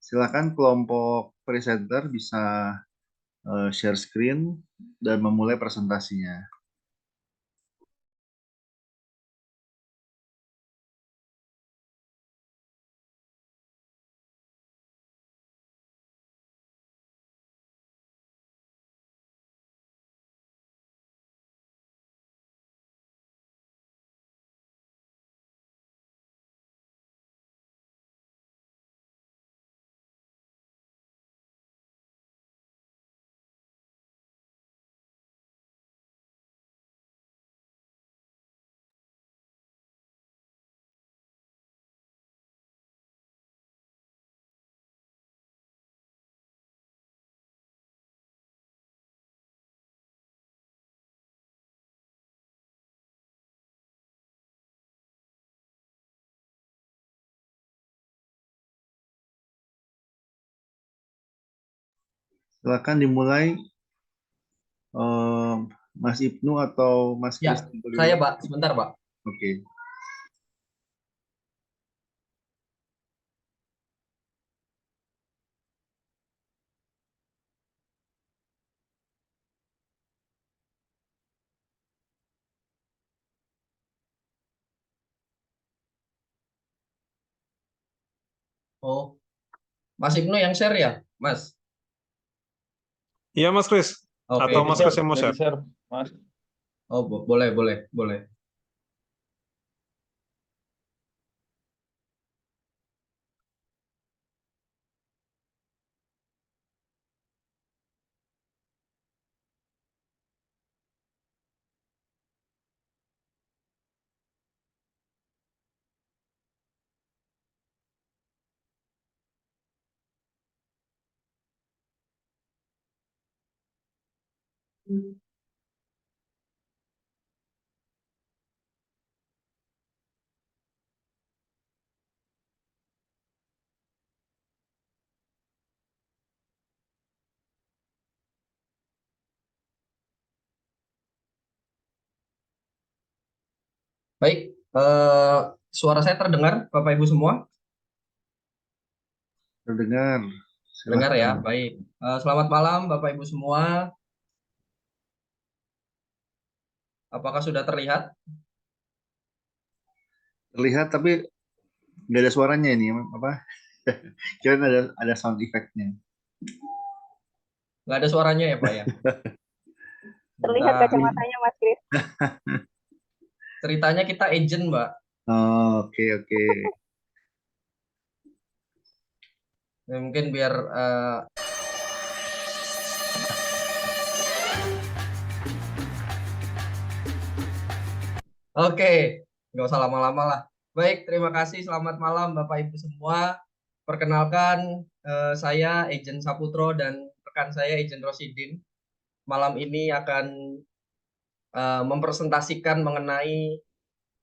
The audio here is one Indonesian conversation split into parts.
Silakan kelompok presenter bisa share screen dan memulai presentasinya. Silakan dimulai, Mas Ibnu atau Mas Ya, Kristen saya dulu. Pak, sebentar Pak. Oke. Oh, Mas Ibnu yang share ya, Mas? Iya Mas Kris, Oke, atau Mas siap. Kris yang mau share? share, Mas. Oh, boleh. Baik, suara saya terdengar, Bapak Ibu semua? Terdengar. Dengar ya, Silakan. baik. Selamat malam, Bapak Ibu semua. Apakah sudah terlihat? Terlihat tapi nggak ada suaranya ini apa? Kirain ada sound effect-nya. Nggak ada suaranya ya, Pak ya? Terlihat Nah, kacamatanya Mas Kris. ceritanya kita agent, Mbak. Oh, oke. Mungkin biar oke, nggak usah lama-lama lah. Baik, terima kasih. Selamat malam, Bapak Ibu semua. Perkenalkan, saya Agent Saputro dan rekan saya Agent Rosidin. Malam ini akan mempresentasikan mengenai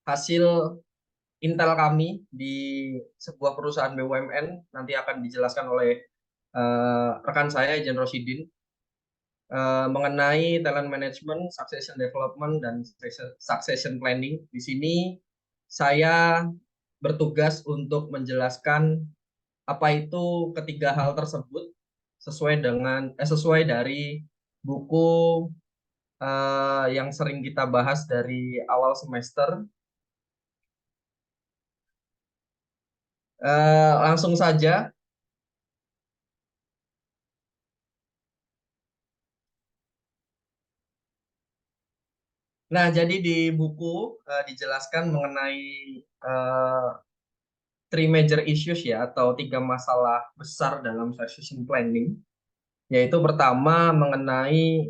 hasil intel kami di sebuah perusahaan BUMN. Nanti akan dijelaskan oleh rekan saya Agent Rosidin. Mengenai talent management, succession development, dan succession planning. Di sini saya bertugas untuk menjelaskan apa itu ketiga hal tersebut sesuai dari buku yang sering kita bahas dari awal semester. Langsung saja. Nah, jadi di buku dijelaskan mengenai three major issues ya, atau tiga masalah besar dalam succession planning. Yaitu pertama mengenai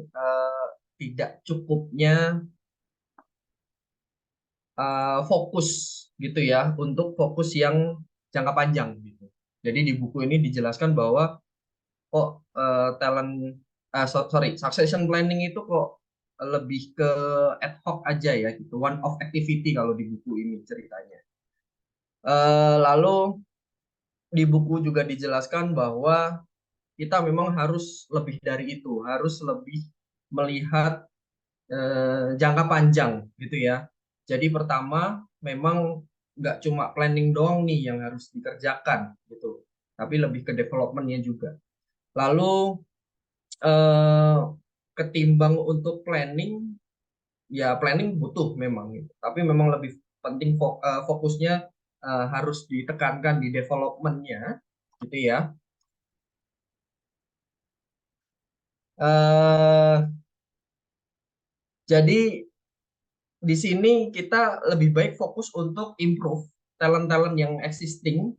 tidak cukupnya fokus gitu ya, untuk fokus yang jangka panjang gitu. Jadi di buku ini dijelaskan bahwa kok succession planning itu kok lebih ke ad hoc aja ya gitu, one off activity kalau di buku ini ceritanya. Lalu di buku juga dijelaskan bahwa kita memang harus lebih dari itu, harus lebih melihat jangka panjang gitu ya. Jadi pertama memang nggak cuma planning doang nih yang harus dikerjakan gitu, tapi lebih ke development-nya juga. Lalu ketimbang untuk planning, ya planning butuh memang gitu. Tapi memang lebih penting fokusnya harus ditekankan di development-nya gitu ya. Jadi di sini kita lebih baik fokus untuk improve talent-talent yang existing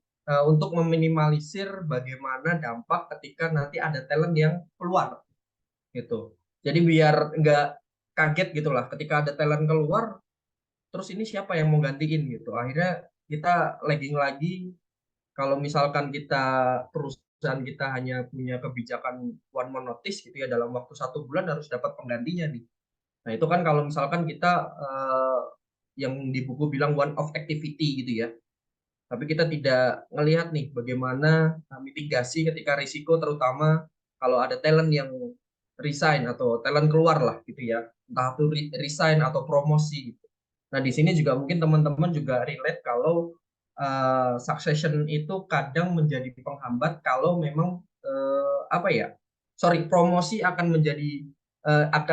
untuk meminimalisir bagaimana dampak ketika nanti ada talent yang keluar gitu. Jadi biar nggak kaget gitulah ketika ada talent keluar, terus ini siapa yang mau gantiin gitu. Akhirnya kita lagging lagi. Kalau misalkan perusahaan kita hanya punya kebijakan one man notice gitu ya, dalam waktu 1 bulan harus dapat penggantinya nih. Nah itu kan kalau misalkan kita yang di buku bilang one off activity gitu ya. Tapi kita tidak melihat nih bagaimana mitigasi ketika risiko, terutama kalau ada talent yang resign atau talent keluar lah gitu ya. Entah itu resign atau promosi gitu. Nah di sini juga mungkin teman-teman juga relate kalau succession itu kadang menjadi penghambat kalau memang promosi akan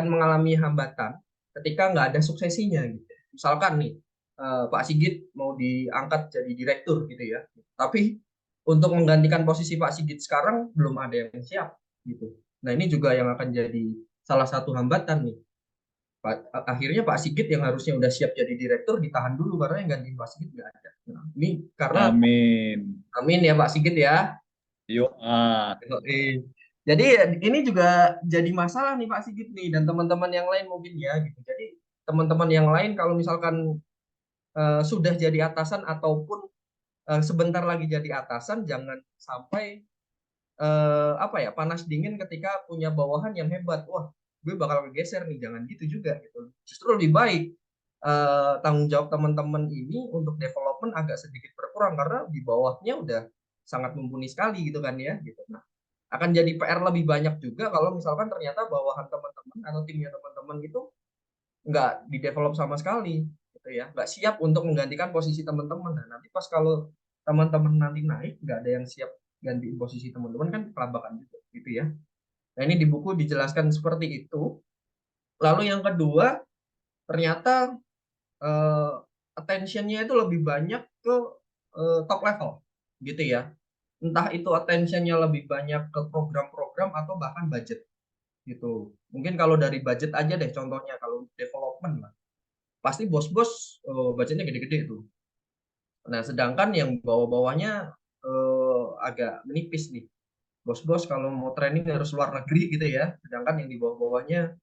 mengalami hambatan ketika nggak ada suksesinya gitu. Misalkan nih Pak Sigit mau diangkat jadi direktur gitu ya. Tapi untuk menggantikan posisi Pak Sigit sekarang belum ada yang siap gitu. Nah ini juga yang akan jadi salah satu hambatan nih. Akhirnya Pak Sigit yang harusnya udah siap jadi direktur ditahan dulu karena yang gantiin Pak Sigit nggak ada. Nah, ini karena Amin. amin ya Pak Sigit ya. Yuk, Jadi ini juga jadi masalah nih Pak Sigit nih dan teman-teman yang lain mungkin ya gitu. Jadi teman-teman yang lain kalau misalkan sudah jadi atasan ataupun sebentar lagi jadi atasan, jangan sampai panas dingin ketika punya bawahan yang hebat. Wah, gue bakal kegeser nih, jangan gitu juga gitu. Justru lebih baik tanggung jawab teman-teman ini untuk development agak sedikit berkurang karena di bawahnya udah sangat mumpuni sekali gitu kan ya gitu. Nah, akan jadi PR lebih banyak juga kalau misalkan ternyata bawahan teman-teman atau timnya teman-teman itu nggak di-develop sama sekali gitu ya, nggak siap untuk menggantikan posisi teman-teman. Nah, nanti pas kalau teman-teman nanti naik nggak ada yang siap gantiin posisi teman-teman kan kelabakan juga gitu ya. Nah ini di buku dijelaskan seperti itu. Lalu yang kedua ternyata attention-nya itu lebih banyak ke top level gitu ya. Entah itu attention-nya lebih banyak ke program-program atau bahkan budget gitu. Mungkin kalau dari budget aja deh contohnya, kalau development lah pasti bos-bos budgetnya gede-gede tuh. Nah sedangkan yang bawah-bawahnya agak menipis nih. Bos-bos kalau mau training harus luar negeri gitu ya, sedangkan yang di bawah-bawahnya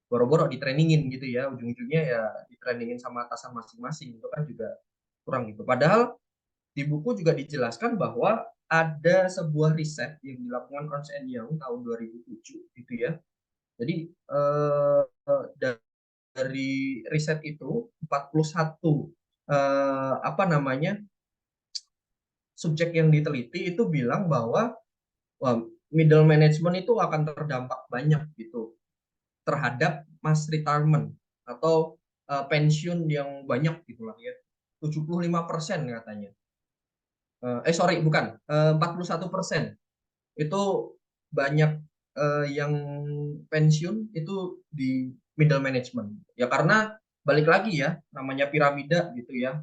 boro-boro ditreningin gitu ya, ujung-ujungnya ya ditreningin sama atasan masing-masing, itu kan juga kurang gitu. Padahal di buku juga dijelaskan bahwa ada sebuah riset yang dilakukan Ernst Young tahun 2007 gitu ya. Jadi dari riset itu 41 subjek yang diteliti itu bilang bahwa middle management itu akan terdampak banyak gitu terhadap mass retirement atau pensiun yang banyak gitu lah ya. 75% katanya. Bukan, 41% itu banyak yang pensiun itu di middle management. Ya karena balik lagi ya, namanya piramida gitu ya.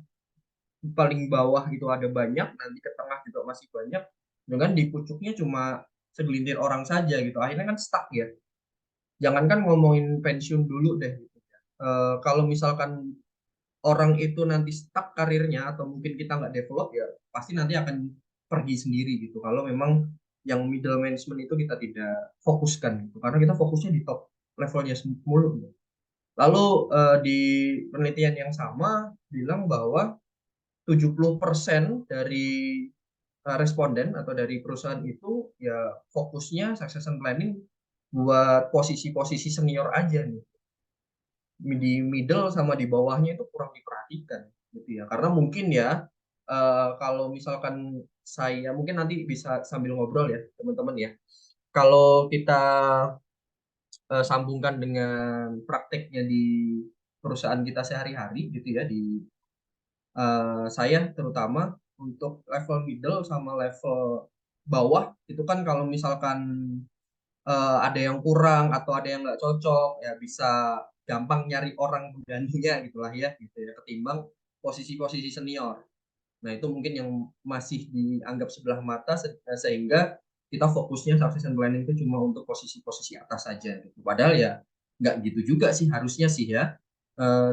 Paling bawah itu ada banyak, nanti ke tengah juga masih banyak, dengan di pucuknya cuma segelintir orang saja gitu. Akhirnya kan stuck ya. Jangankan ngomongin pensiun dulu deh. Gitu. Kalau misalkan orang itu nanti stuck karirnya atau mungkin kita nggak develop ya pasti nanti akan pergi sendiri gitu. Kalau memang yang middle management itu kita tidak fokuskan gitu. Karena kita fokusnya di top levelnya mulu. Gitu. Lalu di penelitian yang sama bilang bahwa 70% dari responden atau dari perusahaan itu ya fokusnya succession planning buat posisi-posisi senior aja nih. Di middle sama di bawahnya itu kurang diperhatikan gitu ya. Karena mungkin ya kalau misalkan saya mungkin nanti bisa sambil ngobrol ya teman-teman ya. Kalau kita sambungkan dengan prakteknya di perusahaan kita sehari-hari gitu ya, di saya terutama untuk level middle sama level bawah itu kan kalau misalkan ada yang kurang atau ada yang nggak cocok ya bisa gampang nyari orang penggantinya gitulah ya gitu ya ketimbang posisi-posisi senior. Nah, itu mungkin yang masih dianggap sebelah mata sehingga kita fokusnya succession planning itu cuma untuk posisi-posisi atas saja gitu. Padahal ya nggak gitu juga sih harusnya sih ya.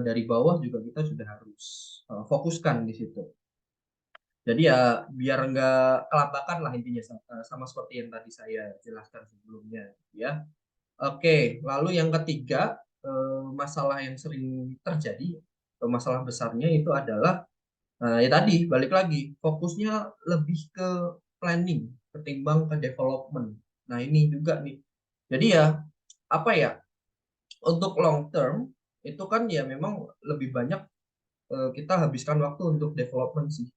Dari bawah juga kita sudah harus fokuskan di situ. Jadi ya biar nggak kelabakan lah intinya sama seperti yang tadi saya jelaskan sebelumnya ya. Oke, lalu yang ketiga masalah yang sering terjadi atau masalah besarnya itu adalah ya tadi balik lagi fokusnya lebih ke planning ketimbang ke development. Nah ini juga nih. Jadi ya apa ya untuk long term itu kan ya memang lebih banyak kita habiskan waktu untuk development sih.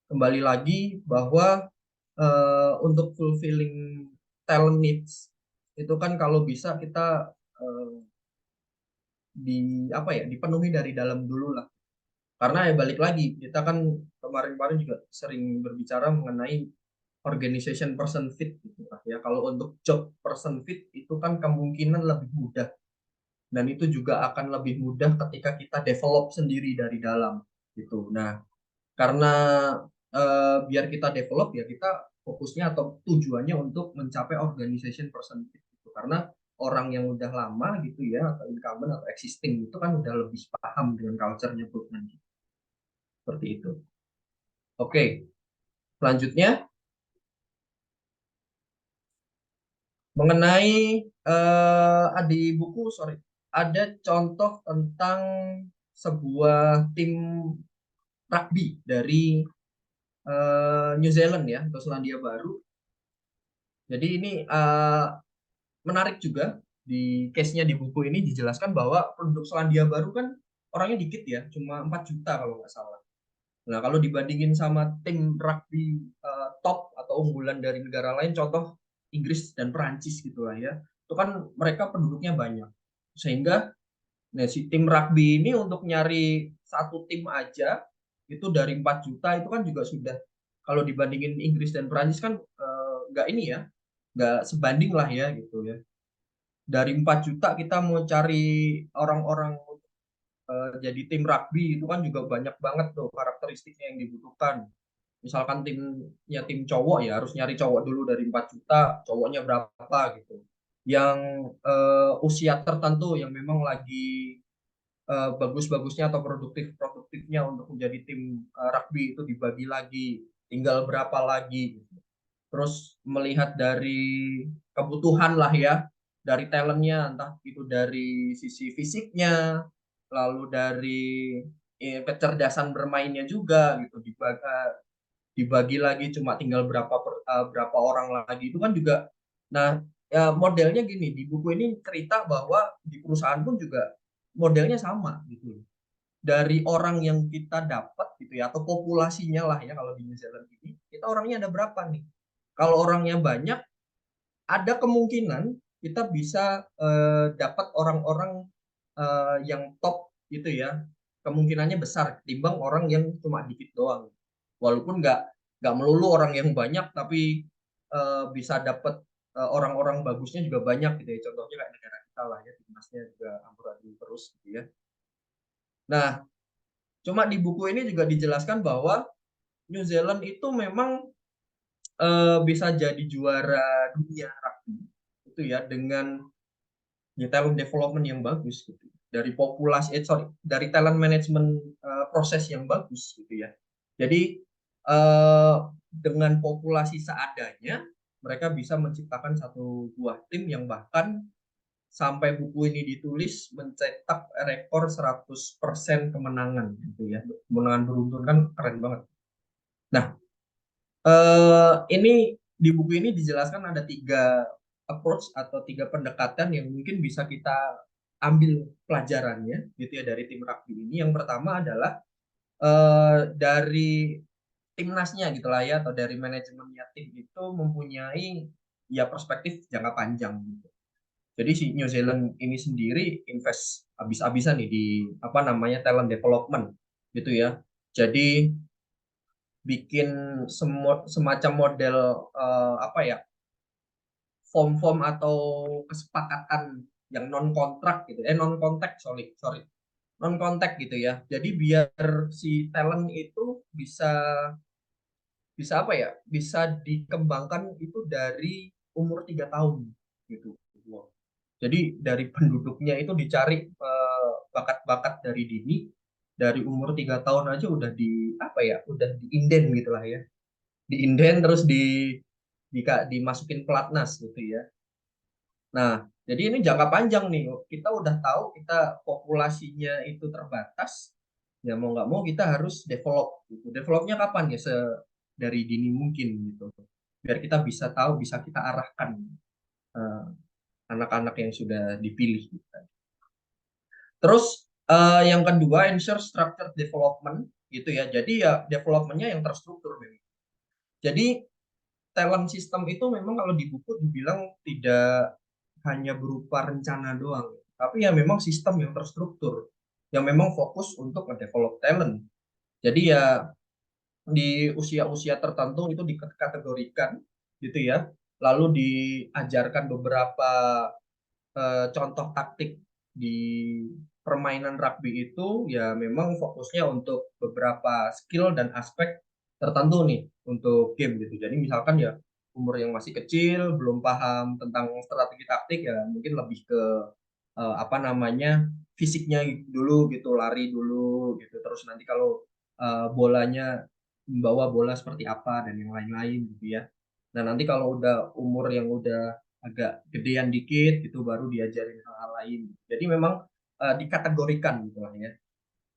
Kembali lagi bahwa untuk fulfilling talent needs itu kan kalau bisa kita eh, apa ya dipenuhi dari dalam dulu lah. Karena ya balik lagi kita kan kemarin-kemarin juga sering berbicara mengenai organization person fit gitu lah ya. Kalau untuk job person fit itu kan kemungkinan lebih mudah dan itu juga akan lebih mudah ketika kita develop sendiri dari dalam gitu. Nah, karena biar kita develop ya kita fokusnya atau tujuannya untuk mencapai organization person fit gitu. Karena orang yang udah lama gitu ya atau incumbent atau existing itu kan udah lebih paham dengan culture-nya perusahaan gitu. Seperti itu. Oke, selanjutnya mengenai di buku sorry ada contoh tentang sebuah tim rugby dari New Zealand ya atau Selandia Baru. Jadi ini menarik juga di case-nya di buku ini dijelaskan bahwa penduduk Selandia Baru kan orangnya dikit ya, cuma 4 juta kalau nggak salah. Nah, kalau dibandingin sama tim rugby top atau unggulan dari negara lain, contoh Inggris dan Perancis gitu lah ya, itu kan mereka penduduknya banyak. Sehingga nah, si tim rugby ini untuk nyari satu tim aja, itu dari 4 juta itu kan juga sudah, kalau dibandingin Inggris dan Perancis kan nggak ini ya, nggak sebanding lah ya gitu ya. Dari 4 juta kita mau cari orang-orang jadi tim rugby itu kan juga banyak banget tuh karakteristiknya yang dibutuhkan. Misalkan timnya tim cowok ya harus nyari cowok dulu dari 4 juta, cowoknya berapa gitu. Yang usia tertentu yang memang lagi bagus-bagusnya atau produktifnya untuk menjadi tim rugby itu dibagi lagi, tinggal berapa lagi. Terus melihat dari kebutuhan lah ya, dari talentnya, entah itu dari sisi fisiknya, lalu dari kecerdasan bermainnya juga gitu dibagi lagi cuma tinggal berapa orang lagi itu kan juga. Nah, ya modelnya gini, di buku ini cerita bahwa di perusahaan pun juga modelnya sama gitu. Dari orang yang kita dapat gitu ya atau populasinya lah ya kalau di New Zealand ini, kita orangnya ada berapa nih? Kalau orangnya banyak, ada kemungkinan kita bisa dapat orang-orang yang top gitu ya. Kemungkinannya besar ketimbang orang yang cuma dikit doang. Walaupun nggak melulu orang yang banyak, tapi bisa dapat orang-orang bagusnya juga banyak gitu ya. Contohnya kayak negara kita lah ya, timnasnya juga amburadul terus gitu ya. Nah, cuma di buku ini juga dijelaskan bahwa New Zealand itu memang bisa jadi juara dunia rugby itu ya dengan talent development yang bagus gitu dari dari talent management proses yang bagus gitu ya. Jadi dengan populasi seadanya mereka bisa menciptakan satu buah tim yang bahkan sampai buku ini ditulis mencetak rekor 100% kemenangan gitu ya. Kemenangan beruntun kan keren banget. Nah, ini di buku ini dijelaskan ada 3 approach atau 3 pendekatan yang mungkin bisa kita ambil pelajarannya gitu ya dari tim rugby ini. Yang pertama adalah dari timnasnya gitu lah ya atau dari manajemennya tim itu mempunyai ya perspektif jangka panjang gitu. Jadi si New Zealand ini sendiri invest habis-habisan nih di apa namanya talent development gitu ya. Jadi bikin semacam model apa ya, form-form atau kesepakatan yang non kontrak gitu, non kontak, sorry, non kontak gitu ya. Jadi biar si talent itu bisa apa ya, bisa dikembangkan itu dari umur 3 tahun gitu. Jadi dari penduduknya itu dicari bakat-bakat dari dini, dari umur 3 tahun aja udah di apa ya, udah diinden gitulah ya, diinden terus dimasukin pelatnas gitu ya. Nah, jadi ini jangka panjang nih. Kita udah tahu kita populasinya itu terbatas, ya mau nggak mau kita harus develop. Gitu. Developnya kapan ya? Dari dini mungkin gitu. Biar kita bisa tahu, bisa kita arahkan eh, anak-anak yang sudah dipilih. Gitu. Terus yang kedua, ensure structured development gitu ya. Jadi ya developmentnya yang terstruktur memang. Jadi talent system itu memang kalau di buku dibilang tidak hanya berupa rencana doang, tapi ya memang sistem yang terstruktur, yang memang fokus untuk mendevelop talent. Jadi ya di usia-usia tertentu itu dikategorikan gitu ya, lalu diajarkan beberapa contoh taktik di permainan rugby itu ya memang fokusnya untuk beberapa skill dan aspek tertentu nih untuk game gitu. Jadi misalkan ya umur yang masih kecil belum paham tentang strategi taktik ya mungkin lebih ke apa namanya fisiknya dulu gitu, lari dulu gitu. Terus nanti kalau bolanya membawa bola seperti apa dan yang lain-lain gitu ya. Nah nanti kalau udah umur yang udah agak gedean dikit gitu baru diajarin hal-hal lain. Jadi memang dikategorikan gitu lah ya.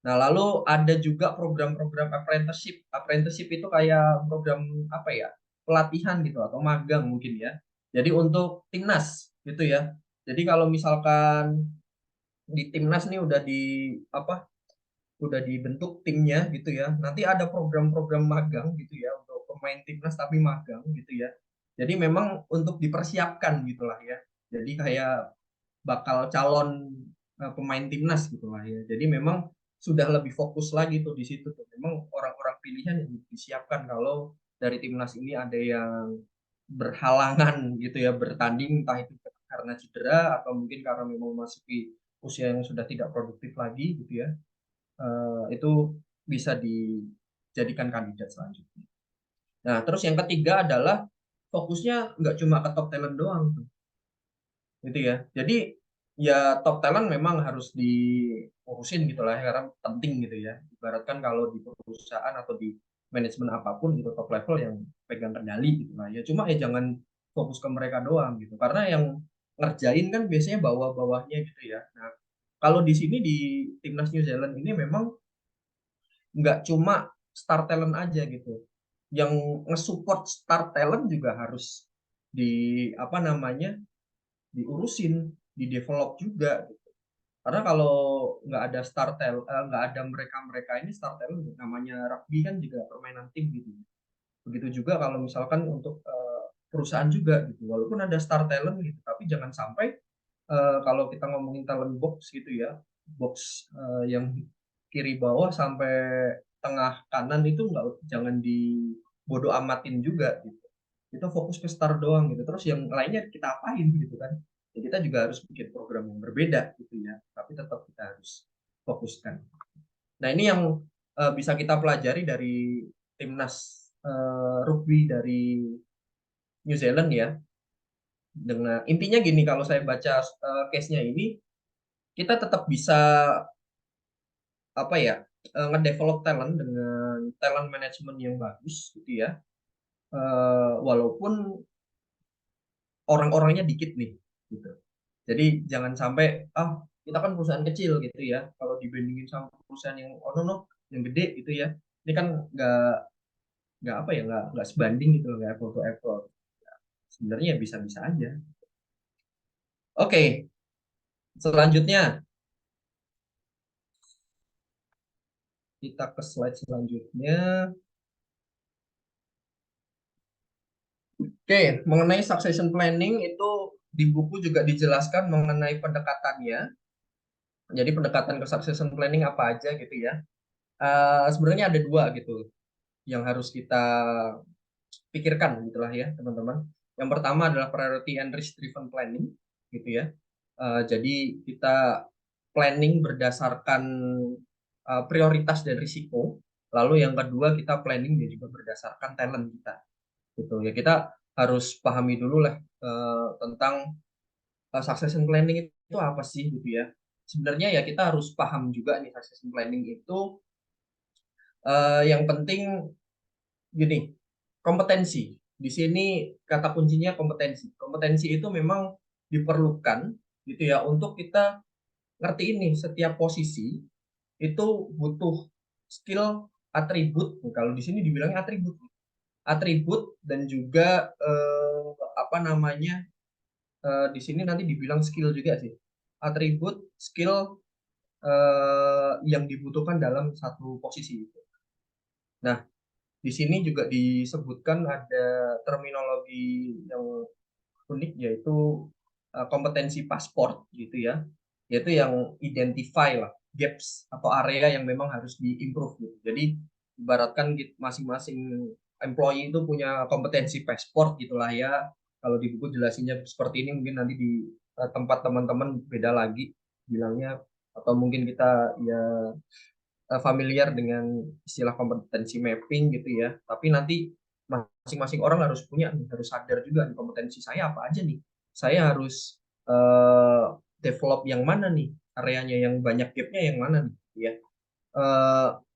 Nah lalu ada juga program-program apprenticeship. Apprenticeship itu kayak program apa ya, pelatihan gitu atau magang mungkin ya. Jadi untuk timnas gitu ya. Jadi kalau misalkan di timnas nih udah di apa, udah dibentuk timnya gitu ya. Nanti ada program-program magang gitu ya untuk pemain timnas tapi magang gitu ya. Jadi memang untuk dipersiapkan gitulah ya. Jadi kayak bakal calon pemain timnas gitulah ya. Jadi memang sudah lebih fokus lagi tuh di situ tuh. Memang orang-orang pilihan yang disiapkan kalau dari timnas ini ada yang berhalangan gitu ya bertanding entah itu karena cedera atau mungkin karena memang memasuki usia yang sudah tidak produktif lagi gitu ya. Itu bisa dijadikan kandidat selanjutnya. Nah, terus yang ketiga adalah fokusnya nggak cuma ke top talent doang, gitu ya. Jadi ya top talent memang harus diurusin gitu lah, karena penting gitu ya. Ibaratkan kalau di perusahaan atau di manajemen apapun gitu top level yang pegang kendali gitu lah ya. Cuma ya jangan fokus ke mereka doang gitu, karena yang ngerjain kan biasanya bawah-bawahnya gitu ya. Nah, kalau di sini di timnas New Zealand ini memang nggak cuma star talent aja gitu, yang nge-support star talent juga harus di apa namanya diurusin, di develop juga gitu. Karena kalau nggak ada star talent, nggak ada mereka ini star talent, namanya rugby kan juga permainan tim gitu. Begitu juga kalau misalkan untuk perusahaan juga gitu, walaupun ada star talent gitu, tapi jangan sampai kalau kita ngomongin talent box gitu ya, box yang kiri bawah sampai tengah kanan itu nggak, jangan dibodo amatin juga gitu. Kita fokus ke star doang gitu. Terus yang lainnya kita apain gitu kan? Ya kita juga harus bikin program yang berbeda gitu ya. Tapi tetap kita harus fokuskan. Nah ini yang bisa kita pelajari dari timnas rugby dari New Zealand ya. Dengan intinya gini, kalau saya baca case-nya ini, kita tetap bisa apa ya, ngedevelop talent dengan talent management yang bagus gitu ya. Walaupun orang-orangnya dikit nih gitu. Jadi jangan sampai kita kan perusahaan kecil gitu ya. Kalau dibandingin sama perusahaan yang no yang gede gitu ya. Ini kan nggak apa ya, nggak sebanding gitu, nggak apple to apple. Sebenarnya ya bisa-bisa aja. Oke, selanjutnya kita ke slide selanjutnya. Oke, mengenai succession planning itu di buku juga dijelaskan mengenai pendekatannya. Jadi pendekatan ke succession planning apa aja gitu ya. Sebenarnya ada dua gitu. yang harus kita pikirkan gitulah ya teman-teman. Yang pertama adalah priority and risk driven planning gitu ya. Jadi kita planning berdasarkan prioritas dan risiko. Lalu yang kedua kita planning juga berdasarkan talent kita gitu ya. Kita harus pahami dulu lah tentang succession planning itu apa sih gitu ya. Sebenarnya ya kita harus paham juga nih succession planning itu yang penting gini, kompetensi. Di sini kata kuncinya kompetensi. Kompetensi itu memang diperlukan gitu ya untuk kita ngerti ini setiap posisi itu butuh skill, atribut. Kalau di sini dibilangnya atribut, atribut dan juga apa namanya di sini nanti dibilang skill juga sih. Atribut, skill yang dibutuhkan dalam satu posisi. Nah, di sini juga disebutkan ada terminologi yang unik yaitu kompetensi pasport gitu ya. Yaitu yang identify lah gaps atau area yang memang harus diimprove gitu. Jadi ibaratkan masing-masing employee itu punya kompetensi pasport gitulah ya. Kalau di buku jelasinnya seperti ini, mungkin nanti di tempat teman-teman beda lagi bilangnya, atau mungkin kita ya familiar dengan istilah kompetensi mapping gitu ya. Tapi nanti masing-masing orang harus punya nih, harus sadar juga nih kompetensi saya apa aja nih. Saya harus develop yang mana nih, areanya yang banyak gapnya yang mana nih ya.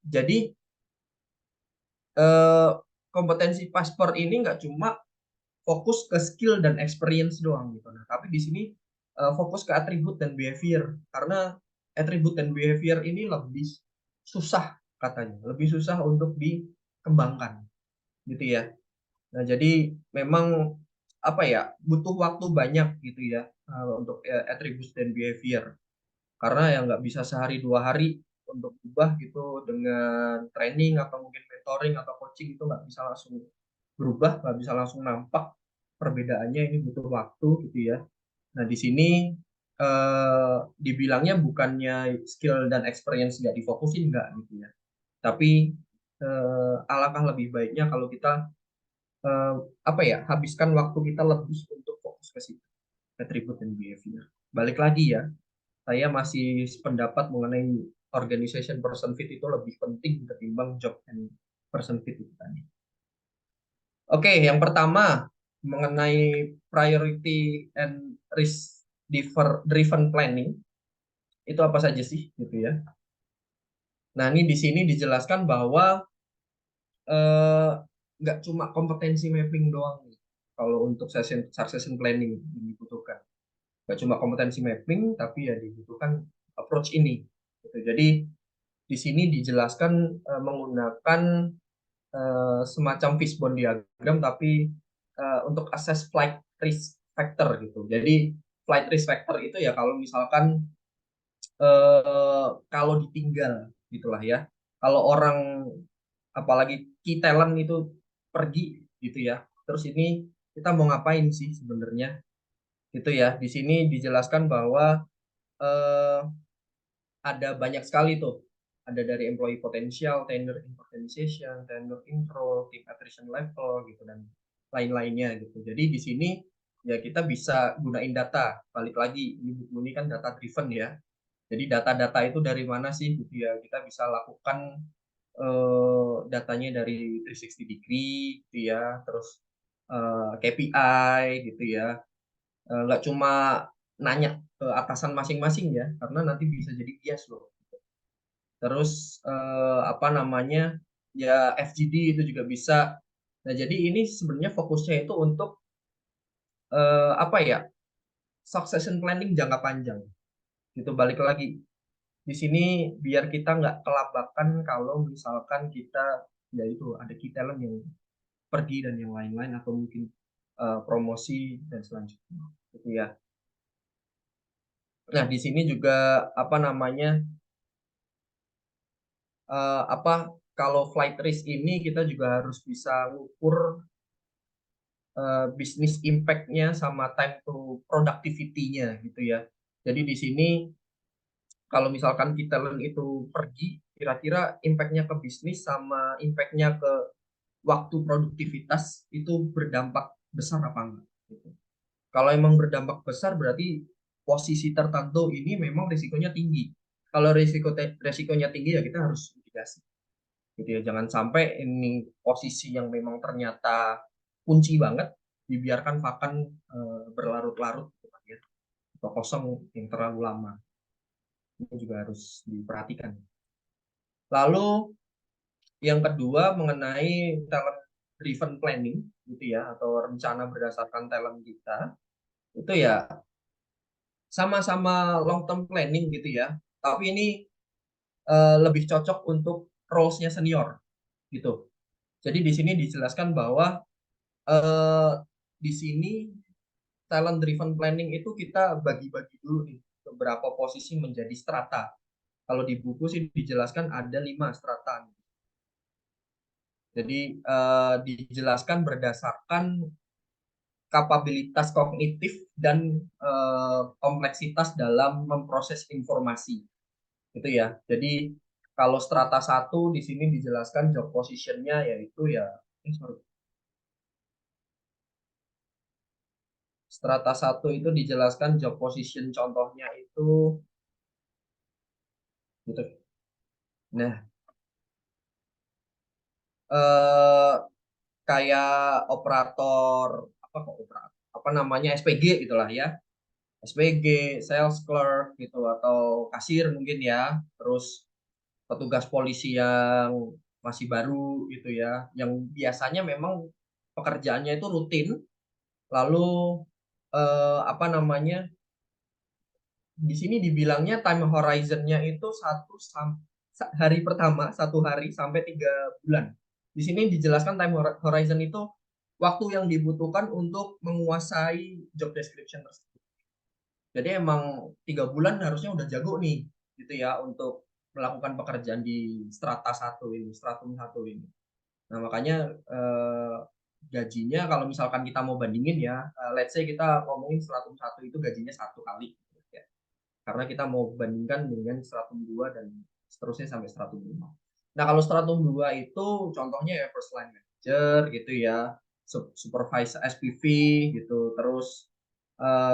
Jadi kompetensi paspor ini nggak cuma fokus ke skill dan experience doang gitu. Nah, tapi di sini fokus ke atribut dan behavior, karena atribut dan behavior ini lebih susah katanya, lebih susah untuk dikembangkan gitu ya. Nah, jadi memang apa ya, butuh waktu banyak gitu ya untuk atribut dan behavior, karena ya nggak bisa sehari dua hari untuk berubah gitu dengan training atau mungkin mentoring atau coaching, itu nggak bisa langsung berubah, nggak bisa langsung nampak perbedaannya, ini butuh waktu gitu ya. Nah, di sini dibilangnya bukannya skill dan experience nggak difokusin, nggak gitu ya. Tapi alangkah lebih baiknya kalau kita apa ya, habiskan waktu kita lebih untuk fokus ke situ, atribut dan behavior. Balik lagi ya, saya masih sependapat mengenai organization person fit itu lebih penting ketimbang job and person fit itu tadi. Oke, yang pertama mengenai priority and risk driven planning itu apa saja sih gitu ya. Nah, ini di sini dijelaskan bahwa nggak cuma kompetensi mapping doang nih kalau untuk succession planning yang dibutuhkan. Nggak cuma kompetensi mapping, tapi ya dibutuhkan approach ini. Gitu. Jadi di sini dijelaskan menggunakan semacam fishbone diagram, tapi untuk assess flight risk factor gitu. Jadi flight risk factor itu ya kalau misalkan kalau ditinggal gitulah ya. Kalau orang apalagi key talent itu pergi gitu ya. Terus ini kita mau ngapain sih sebenarnya? Gitu ya. Di sini dijelaskan bahwa eh, ada banyak sekali tuh. Ada dari employee potential, tenure in organization, tenure intro, team attrition level gitu dan lain-lainnya gitu. Jadi di sini ya kita bisa gunain data. Balik lagi, ini buku ini kan data driven ya. Jadi data-data itu dari mana sih gitu ya. Kita bisa lakukan datanya dari 360 degree gitu ya. Terus KPI gitu ya. Nggak cuma nanya ke atasan masing-masing ya, karena nanti bisa jadi bias loh. Terus apa namanya ya, FGD itu juga bisa. Nah, jadi ini sebenarnya fokusnya itu untuk apa ya, succession planning jangka panjang gitu. Balik lagi di sini biar kita nggak kelabakan kalau misalkan kita ya itu ada key talent yang pergi dan yang lain-lain, atau mungkin promosi dan selanjutnya gitu ya. Nah, di sini juga apa namanya apa, kalau flight risk ini kita juga harus bisa ngukur bisnis impact-nya sama time to productivity-nya gitu ya. Jadi di sini kalau misalkan kita itu pergi, kira-kira impact-nya ke bisnis sama impact-nya ke waktu produktivitas itu berdampak besar apa enggak gitu. Kalau emang berdampak besar berarti posisi tertentu ini memang risikonya tinggi. Kalau risikonya tinggi ya kita harus mitigasi gitu ya. Jangan sampai ini posisi yang memang ternyata kunci banget dibiarkan vakan berlarut-larut gitu kan ya, atau kosong yang terlalu lama. Itu juga harus diperhatikan. Lalu yang kedua mengenai talent driven planning gitu ya, atau rencana berdasarkan talent kita, itu ya sama-sama long term planning gitu ya. Tapi ini lebih cocok untuk roles-nya senior gitu. Jadi di sini dijelaskan bahwa eh, di sini talent driven planning itu kita bagi-bagi dulu nih beberapa posisi menjadi strata. Kalau di buku sih dijelaskan ada 5 strata. Jadi dijelaskan berdasarkan kapabilitas kognitif dan kompleksitas dalam memproses informasi. Itu ya. Jadi kalau strata 1 di sini dijelaskan job position-nya yaitu ya strata 1 itu dijelaskan job position contohnya itu gitu. Nah, eh, kayak operator apa namanya SPG gitulah ya. SPG, sales clerk gitu atau kasir mungkin ya. Terus petugas polisi yang masih baru gitu ya, yang biasanya memang pekerjaannya itu rutin, lalu apa namanya, di sini dibilangnya time horizon-nya itu hari pertama 1 hari sampai 3 bulan. Di sini dijelaskan time horizon itu waktu yang dibutuhkan untuk menguasai job description tersebut. Jadi emang 3 bulan harusnya udah jago nih, gitu ya, untuk melakukan pekerjaan di strata 1 ini, stratum 1 ini. Nah, makanya gajinya kalau misalkan kita mau bandingin ya, let's say kita ngomongin stratum 1 itu gajinya 1 kali. Ya. Karena kita mau bandingkan dengan stratum 2 dan seterusnya sampai stratum 5. Nah, kalau stratum 2 itu contohnya ya first line manager gitu ya, supervisor SPV gitu, terus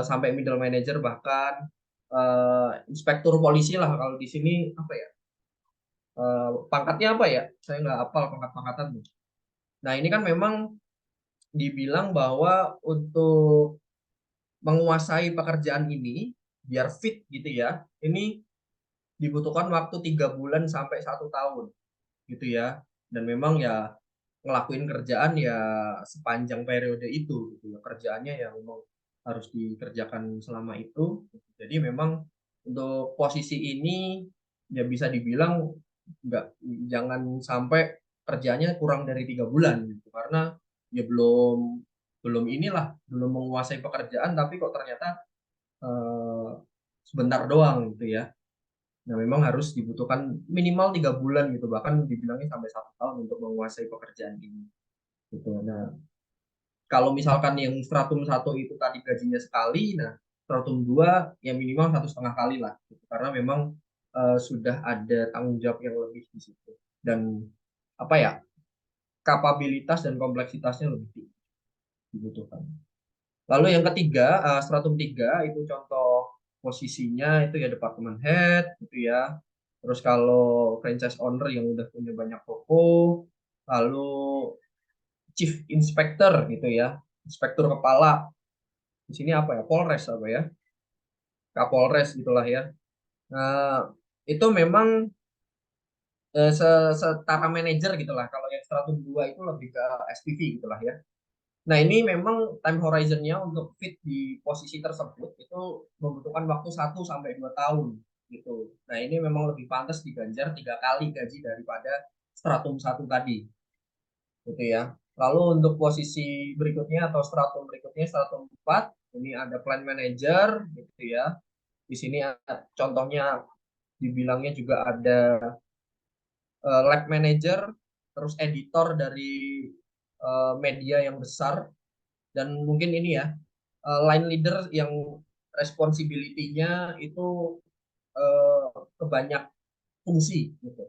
sampai middle manager bahkan inspektur polisi lah kalau di sini apa ya? Pangkatnya apa ya? Saya nggak hafal pangkat-pangkatan tuh. Nah, ini kan memang dibilang bahwa untuk menguasai pekerjaan ini biar fit gitu ya, ini dibutuhkan waktu 3 bulan sampai 1 tahun gitu ya. Dan memang ya ngelakuin kerjaan ya sepanjang periode itu gitu ya. Kerjaannya ya memang harus dikerjakan selama itu. Jadi memang untuk posisi ini ya bisa dibilang nggak, jangan sampai kerjanya kurang dari 3 bulan gitu. Karena ya belum belum inilah belum menguasai pekerjaan tapi kok ternyata eh, sebentar doang gitu ya. Nah, memang harus dibutuhkan minimal 3 bulan gitu, bahkan dibilangnya sampai 1 tahun untuk menguasai pekerjaan ini. Gitu. Nah, kalau misalkan yang stratum 1 itu tadi gajinya sekali, nah stratum 2 ya minimal 1,5 kali lah. Gitu. Karena memang sudah ada tanggung jawab yang lebih di situ. Dan apa ya, kapabilitas dan kompleksitasnya lebih tinggi dibutuhkan. Lalu yang ketiga, stratum 3 itu contoh posisinya itu ya department head gitu ya. Terus kalau franchise owner yang udah punya banyak toko, lalu chief inspector gitu ya, inspektur kepala. Di sini apa ya? Polres apa ya? Kapolres gitulah ya. Nah, itu memang setara manajer gitulah. Kalau yang stratum 2 itu lebih ke SPV gitulah ya. Nah, ini memang time horizon-nya untuk fit di posisi tersebut itu membutuhkan waktu 1 sampai 2 tahun gitu. Nah, ini memang lebih pantas diganjar 3 kali gaji daripada stratum 1 tadi gitu ya. Lalu untuk posisi berikutnya atau stratum berikutnya stratum 4 ini ada plan manager gitu ya. Di sini contohnya dibilangnya juga ada lab manager, terus editor dari media yang besar, dan mungkin ini ya line leader yang responsibility-nya itu kebanyak fungsi gitu.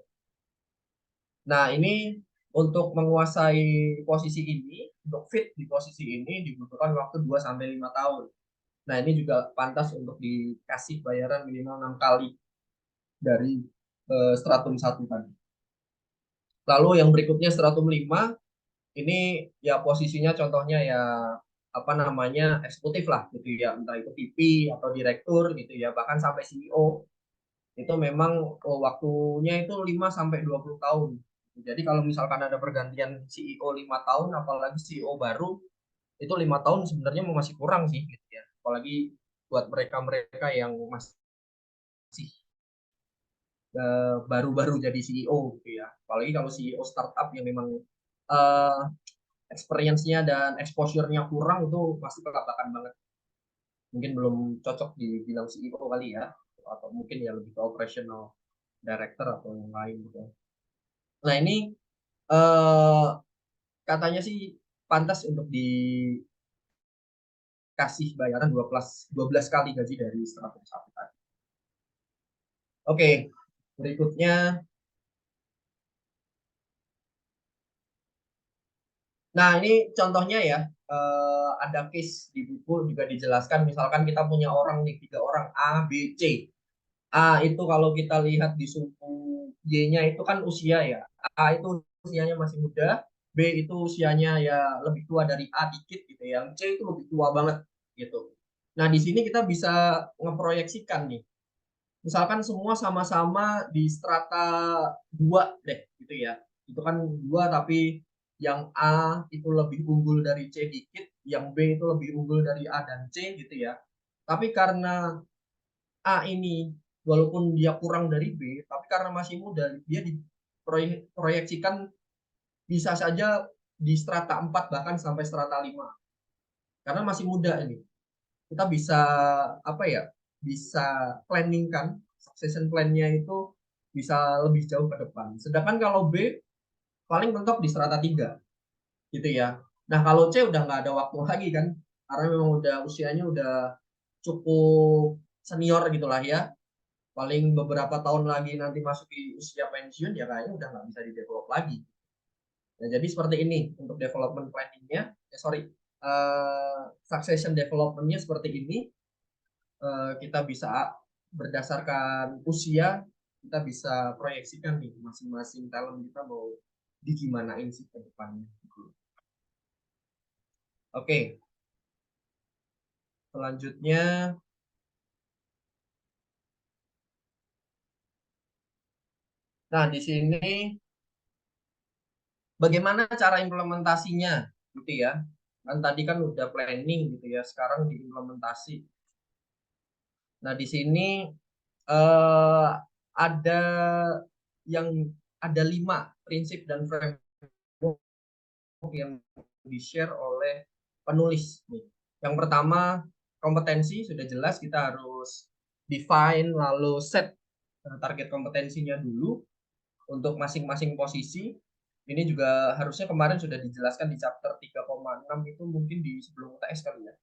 Nah, ini untuk menguasai posisi ini, untuk fit di posisi ini dibutuhkan waktu 2-5 tahun. Nah, ini juga pantas untuk dikasih bayaran minimal 6 kali dari stratum 1 tadi. Lalu yang berikutnya stratum 5, ini ya posisinya contohnya ya apa namanya eksekutif lah gitu ya, entah itu VP atau direktur gitu ya, bahkan sampai CEO. Itu memang waktunya itu 5-20 tahun. Jadi kalau misalkan ada pergantian CEO 5 tahun, apalagi CEO baru, itu 5 tahun sebenarnya masih kurang sih gitu ya. Apalagi buat mereka-mereka yang masih baru-baru jadi CEO gitu ya. Apalagi kalau CEO startup yang memang uh, experience-nya dan exposure-nya kurang, itu pasti kelabakan banget. Mungkin belum cocok dibilang CEO kali ya, atau mungkin ya lebih ke operational director atau yang lain gitu. Nah, ini katanya sih pantas untuk dikasih bayaran 12 kali gaji dari stratum 1 tadi. Oke, berikutnya. Nah, ini contohnya ya, ada case di buku juga dijelaskan, misalkan kita punya orang nih, 3 orang, A, B, C. A itu kalau kita lihat di suku Y-nya itu kan usia ya. A itu usianya masih muda, B itu usianya ya lebih tua dari A dikit gitu ya. Yang C itu lebih tua banget gitu. Nah, di sini kita bisa ngeproyeksikan nih. Misalkan semua sama-sama di strata 2 deh gitu ya. Itu kan 2 tapi yang A itu lebih unggul dari C dikit, yang B itu lebih unggul dari A dan C gitu ya. Tapi karena A ini walaupun dia kurang dari B, tapi karena masih muda, dia diproyeksikan bisa saja di strata 4 bahkan sampai strata 5. Karena masih muda ini. Kita bisa apa ya? Bisa planning kan succession plan-nya itu bisa lebih jauh ke depan. Sedangkan kalau B paling mentok di strata 3 gitu ya. Nah, kalau C udah nggak ada waktu lagi kan, karena memang udah usianya udah cukup senior gitulah ya. Paling beberapa tahun lagi nanti masuk di usia pensiun ya kayaknya udah nggak bisa di-develop lagi. Nah, jadi seperti ini untuk development planning-nya. Succession development-nya seperti ini. Kita bisa berdasarkan usia, kita bisa proyeksikan nih masing-masing talent kita mau digimanain sih ke depannya. Oke, selanjutnya. Nah, di sini bagaimana cara implementasinya gitu ya. Kan tadi kan udah planning gitu ya, sekarang diimplementasi. Nah, di sini ada ada 5 prinsip dan framework yang di-share oleh penulis nih. Yang pertama, kompetensi sudah jelas, kita harus define lalu set target kompetensinya dulu untuk masing-masing posisi. Ini juga harusnya kemarin sudah dijelaskan di chapter 3,6 itu, mungkin di sebelum UTS kali ya,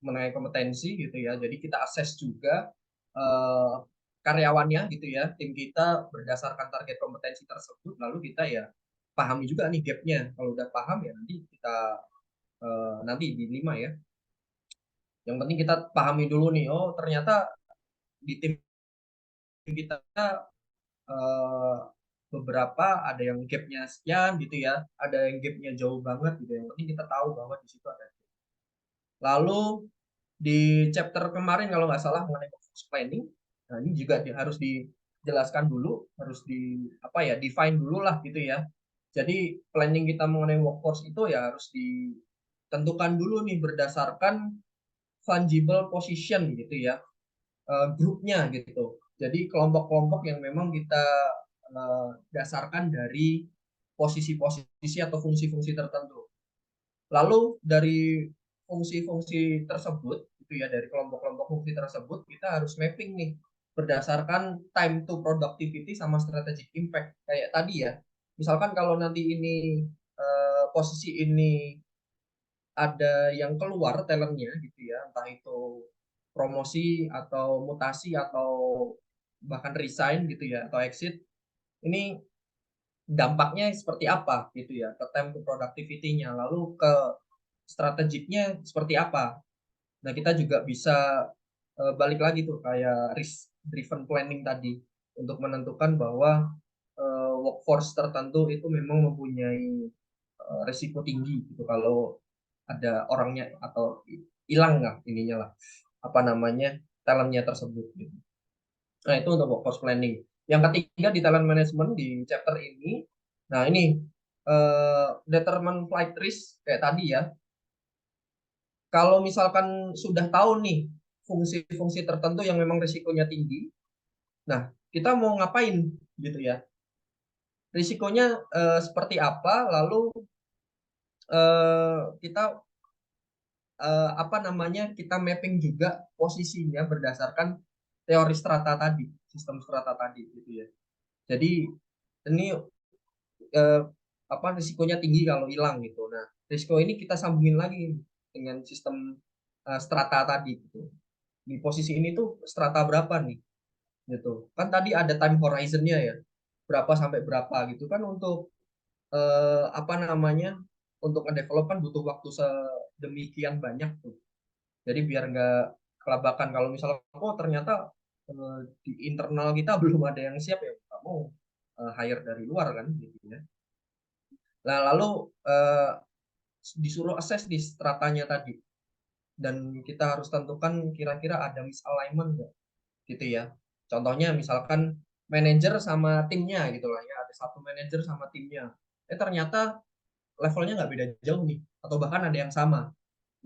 mengenai kompetensi gitu ya. Jadi kita assess juga karyawannya gitu ya, tim kita berdasarkan target kompetensi tersebut, lalu kita ya pahami juga nih gapnya. Kalau udah paham ya nanti kita nanti di 5 ya. Yang penting kita pahami dulu nih, oh ternyata di tim kita beberapa ada yang gapnya sekian gitu ya, ada yang gapnya jauh banget gitu. Yang penting kita tahu bahwa di situ ada. Lalu di chapter kemarin kalau nggak salah mengenai workforce planning, nah ini juga harus dijelaskan dulu, harus define dulu lah gitu ya. Jadi planning kita mengenai workforce itu ya harus ditentukan dulu nih berdasarkan fungible position gitu ya, grupnya gitu. Jadi kelompok-kelompok yang memang kita dasarkan dari posisi-posisi atau fungsi-fungsi tertentu. Lalu dari fungsi-fungsi tersebut, itu ya, dari kelompok-kelompok fungsi tersebut, kita harus mapping nih berdasarkan time to productivity sama strategic impact. Kayak tadi ya, misalkan kalau nanti ini posisi ini ada yang keluar talentnya gitu ya, entah itu promosi atau mutasi atau bahkan resign gitu ya, atau exit, ini dampaknya seperti apa gitu ya, ke time to productivity-nya, lalu ke strategiknya seperti apa. Nah, kita juga bisa balik lagi tuh kayak risk driven planning tadi untuk menentukan bahwa workforce tertentu itu memang mempunyai risiko tinggi gitu kalau ada orangnya atau hilang nggak ininya lah apa namanya talentnya tersebut gitu. Nah, itu untuk workforce planning. Yang ketiga di talent management di chapter ini, nah ini determine flight risk kayak tadi ya. Kalau misalkan sudah tahu nih fungsi-fungsi tertentu yang memang risikonya tinggi, nah kita mau ngapain gitu ya? Risikonya seperti apa? Lalu kita apa namanya? Kita mapping juga posisinya berdasarkan teori strata tadi, sistem strata tadi gitu ya. Jadi ini eh, apa risikonya tinggi kalau hilang gitu. Nah, risiko ini kita sambungin lagi dengan sistem strata tadi gitu. Di posisi ini tuh strata berapa nih? Gitu. Kan tadi ada time horizon-nya ya. Berapa sampai berapa gitu kan untuk apa namanya? Untuk ngedevelop kan butuh waktu sedemikian banyak tuh. Jadi biar nggak kelabakan kalau misalnya oh ternyata di internal kita belum ada yang siap ya nggak mau hire dari luar kan gitu ya. Nah, lalu disuruh assess di stratanya tadi dan kita harus tentukan kira-kira ada misalignment nggak gitu ya. Contohnya misalkan manajer sama timnya gitu lah ya, ada satu manajer sama timnya. Ternyata levelnya nggak beda jauh nih, atau bahkan ada yang sama.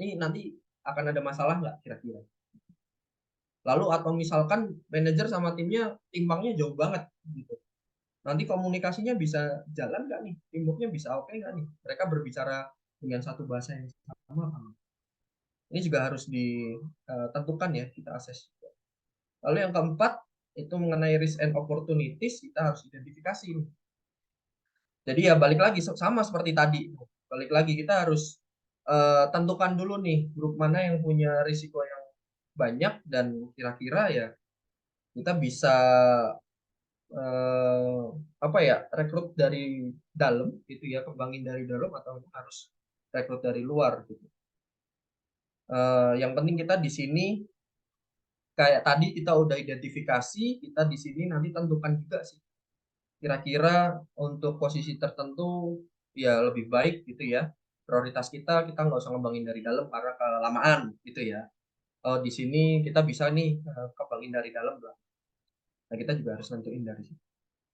Ini nanti akan ada masalah nggak kira-kira? Lalu atau misalkan manajer sama timnya timbangnya jauh banget gitu. Nanti komunikasinya bisa jalan nggak nih? Teamworknya bisa oke nggak nih? Mereka berbicara dengan satu bahasa yang sama kan? Ini juga harus ditentukan ya, kita assess. Lalu yang keempat, itu mengenai risk and opportunities, kita harus identifikasi. Jadi ya balik lagi, sama seperti tadi. Balik lagi, kita harus tentukan dulu nih, grup mana yang punya risiko yang banyak, dan kira-kira ya kita bisa apa ya, rekrut dari dalam, gitu ya, kembangin dari dalam, atau harus rekrut dari luar, gitu. Yang penting kita di sini kayak tadi kita udah identifikasi, kita di sini nanti tentukan juga sih kira-kira untuk posisi tertentu ya lebih baik gitu ya. Prioritas kita nggak usah ngembangin dari dalam karena kelamaan gitu ya. Oh, di sini kita bisa nih kembangin dari dalam lah. Nah, kita juga harus nentuin dari situ.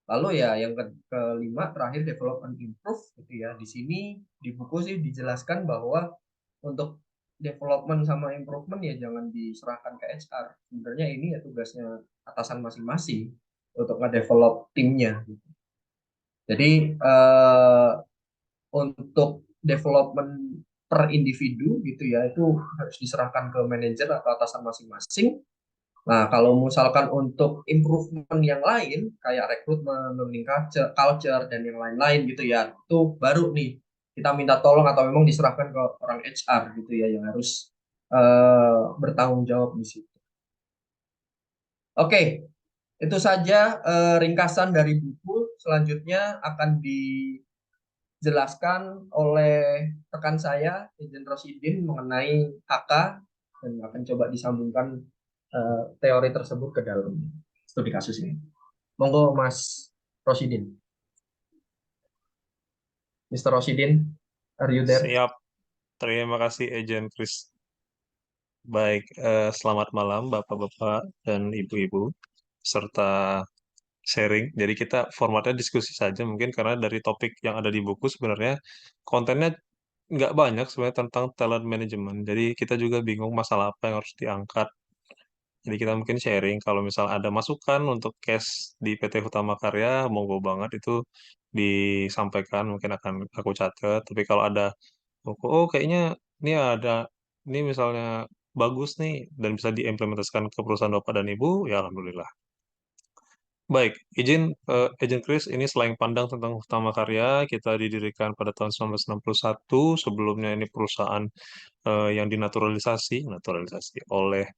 Lalu ya yang kelima terakhir develop and improve gitu ya. Di sini di buku sih dijelaskan bahwa untuk development sama improvement ya jangan diserahkan ke HR. Sebenarnya ini ya tugasnya atasan masing-masing untuk nge-develop timnya. Jadi untuk development per individu gitu ya itu harus diserahkan ke manajer atau atasan masing-masing. Nah, kalau misalkan untuk improvement yang lain kayak rekrutmen, learning culture dan yang lain-lain gitu ya, itu baru nih kita minta tolong atau memang diserahkan ke orang HR gitu ya yang harus bertanggung jawab di situ. Oke, itu saja ringkasan dari buku. Selanjutnya akan dijelaskan oleh rekan saya, Ijen Rosidin, mengenai AK dan akan coba disambungkan teori tersebut ke dalam studi kasus ini. Monggo Mas Rosidin. Mr. Rosidin, are you there? Siap. Terima kasih, Ejen Chris. Baik, selamat malam Bapak-Bapak dan Ibu-Ibu, serta sharing. Jadi kita formatnya diskusi saja mungkin karena dari topik yang ada di buku sebenarnya kontennya nggak banyak sebenarnya tentang talent management. Jadi kita juga bingung masalah apa yang harus diangkat. Jadi kita mungkin sharing kalau misal ada masukan untuk case di PT Hutama Karya, monggo banget itu disampaikan, mungkin akan aku catat. Tapi kalau ada oh kayaknya ini ada ini misalnya bagus nih dan bisa diimplementasikan ke perusahaan Bapak dan Ibu, ya alhamdulillah. Baik, izin Chris, ini selain pandang tentang Utama Karya, kita didirikan pada tahun 1961. Sebelumnya ini perusahaan yang naturalisasi oleh